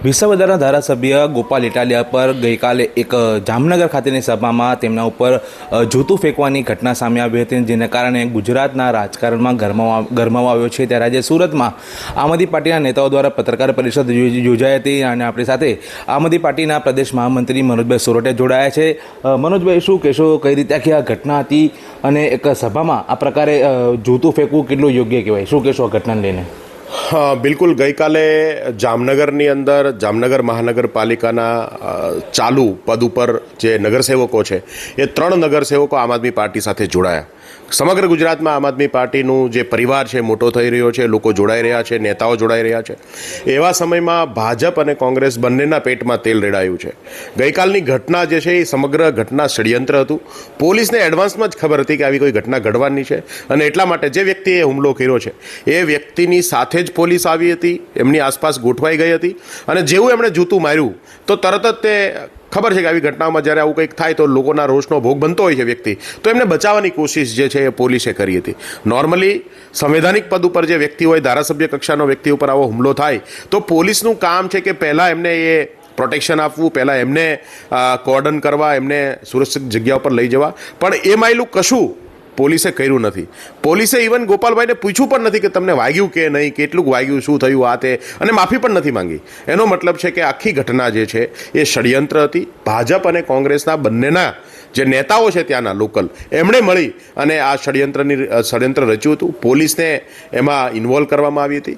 વિસાવદરના ધારાસભ્ય ગોપાલ ઇટાલિયા પર ગઈકાલે એક જામનગર ખાતેની સભામાં તેમના ઉપર જૂતું ફેંકવાની ઘટના સામે આવી હતી, જેને કારણે ગુજરાતના રાજકારણમાં ગરમાવો આવ્યો છે। ત્યારે આજે સુરતમાં આમ આદમી પાર્ટીના નેતાઓ દ્વારા પત્રકાર પરિષદ યોજાઈ હતી અને આપણી સાથે આમ આદમી પાર્ટીના પ્રદેશ મહામંત્રી મનોજભાઈ સોરઠિયા જોડાયા છે। મનોજભાઈ, શું કહેશો, કઈ રીતે આખી આ ઘટના હતી અને એક સભામાં આ પ્રકારે જૂતું ફેંકવું કેટલું યોગ્ય કહેવાય? શું કહેશો આ ઘટનાને લઈને? हाँ बिल्कुल, गई काले जामनगरनी अंदर जामनगर महानगरपालिकाना चालू पद पर जे नगरसेवको है ये 3 नगरसेवको आम आदमी पार्टी साथे जोड़ाया। समग्र गुजरात में आम आदमी पार्टीनु जे परिवार है मोटो थई रह्यो छे, लोको जोड़ाई रह्या छे, नेताओ जोड़ाई रह्या छे। एवा समय में भाजप और कांग्रेस बंनेना पेट में तेल रेड़ायुं छे। गई कालनी घटना जे छे समग्र घटना षड्यंत्र हतुं। पोलीस ने एडवांस में ज खबर हती कि आवी कोई घटना घडवानी छे अने एटला माटे जे व्यक्तिए हुमलो कर्यो छे ए व्यक्तिनी साथे ज पोलीस आवी हती, एमनी आसपास गोठवाई गई हती अने जेवुं एमणे जूतुं मार्युं तो तरत ज ते खबर है कि આવી ઘટનામાં જ્યારે આવું કંઈક થાય તો લોકોના રોષનો ભોગ બનતો હોય છે વ્યક્તિ, તો એમને બચાવવાની કોશિશ જે છે એ પોલીસે કરી હતી। નોર્મલી સંવૈધાનિક પદ ઉપર જે વ્યક્તિ હોય, ધારાસભ્ય કક્ષાનો વ્યક્તિ ઉપર આવો હુમલો થાય તો પોલીસનું કામ છે કે પહેલાં એમને એ પ્રોટેક્શન આપવું, પહેલાં એમને કોર્ડન કરવા, એમને સુરક્ષિત જગ્યા ઉપર લઈ જવા, પણ એ માયલું કશું પોલીસે કર્યું નથી। પોલીસે ઇવન ગોપાલભાઈને પૂછ્યું પણ નથી કે તમને વાગ્યું કે નહીં, કેટલું વાગ્યું, શું થયું, આ તે, અને માફી પણ નથી માંગી। એનો મતલબ છે કે આખી ઘટના જે છે એ ષડયંત્ર હતી। ભાજપ અને કોંગ્રેસના બંનેના જે નેતાઓ છે ત્યાંના લોકલ, એમણે મળી અને આ ષડયંત્ર રચ્યું હતું। પોલીસને એમાં ઇન્વોલ્વ કરવામાં આવી હતી।